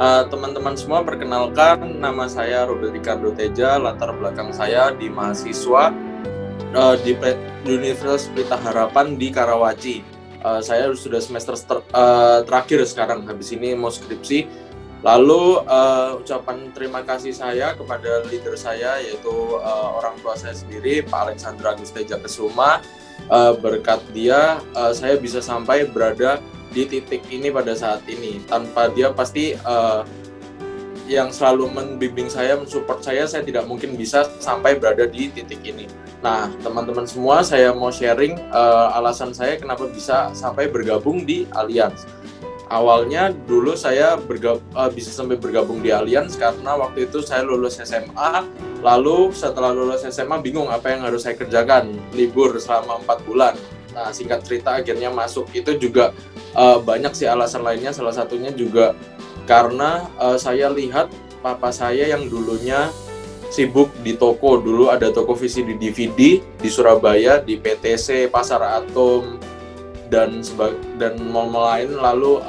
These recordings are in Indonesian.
Teman-teman semua, perkenalkan, nama saya Robert Ricardo Teja, latar belakang saya di mahasiswa di Universitas Pelita Harapan di Karawaci. Saya sudah semester terakhir sekarang, habis ini mau skripsi. Lalu ucapan terima kasih saya kepada leader saya, yaitu orang tua saya sendiri, Pak Alexander Agus Teja Kesuma. Berkat dia, saya bisa sampai berada di titik ini pada saat ini. Tanpa dia pasti yang selalu membimbing saya, mensupport saya tidak mungkin bisa sampai berada di titik ini. Nah, teman-teman semua, saya mau sharing alasan saya kenapa bisa sampai bergabung di Allianz. Awalnya dulu saya bisa sampai bergabung di Allianz karena waktu itu saya lulus SMA, lalu setelah lulus SMA bingung apa yang harus saya kerjakan, libur selama 4 bulan. Nah, singkat cerita akhirnya masuk. Itu juga banyak sih alasan lainnya, salah satunya juga karena saya lihat papa saya yang dulunya sibuk di toko, dulu ada toko VCD DVD di Surabaya, di PTC, Pasar Atom, dan mall-mall lain. Lalu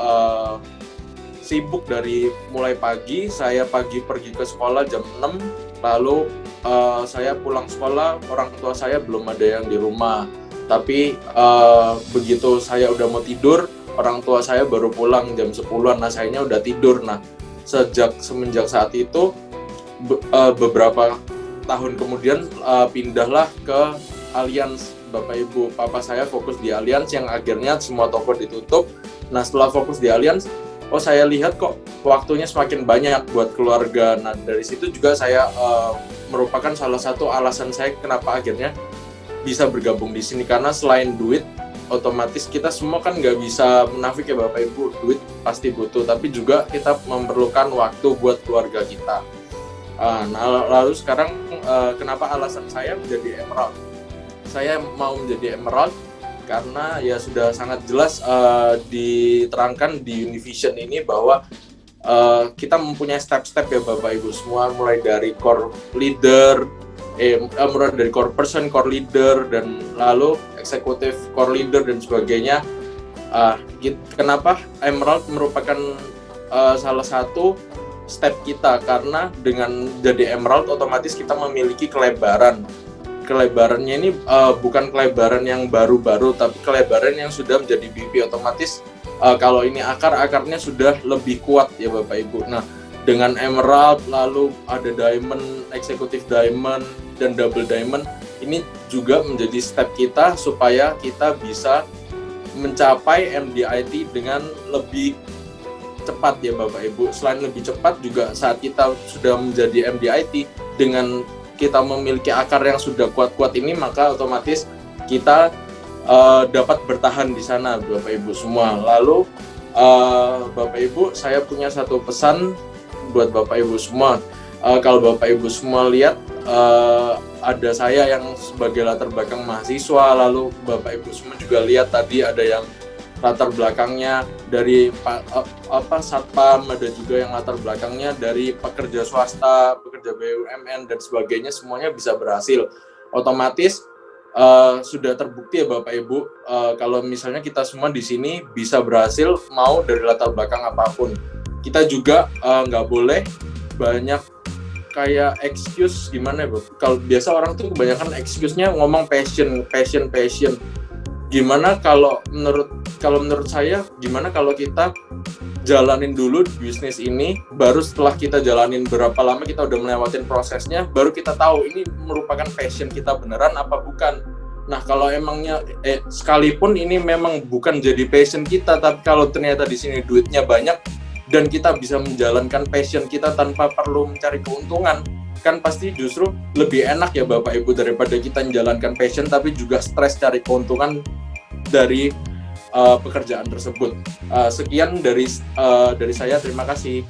sibuk dari mulai pagi, saya pagi pergi ke sekolah jam 6, lalu saya pulang sekolah, orang tua saya belum ada yang di rumah. Tapi begitu saya udah mau tidur, orang tua saya baru pulang jam 10-an, nah sayanya udah tidur. Nah, semenjak saat itu, beberapa tahun kemudian pindahlah ke Allianz. Bapak Ibu, papa saya fokus di Allianz yang akhirnya semua toko ditutup. Nah, setelah fokus di Allianz, saya lihat kok waktunya semakin banyak buat keluarga. Nah, dari situ juga saya merupakan salah satu alasan saya kenapa akhirnya bisa bergabung di sini, karena selain duit, otomatis kita semua kan nggak bisa menafik ya Bapak Ibu, duit pasti butuh, tapi juga kita memerlukan waktu buat keluarga kita. Nah, lalu sekarang kenapa alasan saya menjadi Emerald? Saya mau menjadi Emerald karena ya sudah sangat jelas diterangkan di Univision ini bahwa kita mempunyai step-step ya Bapak Ibu semua, mulai dari core leader, mulai dari core person, core leader, dan lalu eksekutif core leader dan sebagainya. Kenapa Emerald merupakan salah satu step kita? Karena dengan jadi Emerald otomatis kita memiliki kelebaran. Kelebarannya ini bukan kelebaran yang baru-baru, tapi kelebaran yang sudah menjadi BP. Otomatis kalau ini akarnya sudah lebih kuat ya Bapak Ibu. Nah, dengan Emerald, lalu ada Diamond, Executive Diamond, dan Double Diamond, ini juga menjadi step kita supaya kita bisa mencapai MDIT dengan lebih cepat ya Bapak Ibu. Selain lebih cepat juga saat kita sudah menjadi MDIT, dengan kita memiliki akar yang sudah kuat-kuat ini, maka otomatis kita dapat bertahan di sana Bapak Ibu semua. Lalu Bapak Ibu, saya punya satu pesan buat Bapak Ibu semua. Kalau Bapak Ibu semua lihat, ada saya yang sebagai latar belakang mahasiswa, lalu Bapak Ibu semua juga lihat tadi ada yang latar belakangnya dari Satpam, ada juga yang latar belakangnya dari pekerja swasta, pekerja BUMN dan sebagainya, semuanya bisa berhasil. Otomatis sudah terbukti ya Bapak Ibu, kalau misalnya kita semua di sini bisa berhasil, mau dari latar belakang apapun. Kita juga nggak boleh banyak kayak excuse, gimana ya Bu? Kalau biasa orang tuh kebanyakan excuse-nya ngomong passion. Gimana kalau menurut saya, gimana kalau kita jalanin dulu bisnis ini, baru setelah kita jalanin berapa lama, kita udah melewatin prosesnya, baru kita tahu ini merupakan passion kita beneran apa bukan. Nah, kalau emangnya sekalipun ini memang bukan jadi passion kita, tapi kalau ternyata di sini duitnya banyak dan kita bisa menjalankan passion kita tanpa perlu mencari keuntungan, kan pasti justru lebih enak ya Bapak Ibu, daripada kita menjalankan passion tapi juga stres cari keuntungan dari pekerjaan tersebut. Sekian dari saya, terima kasih.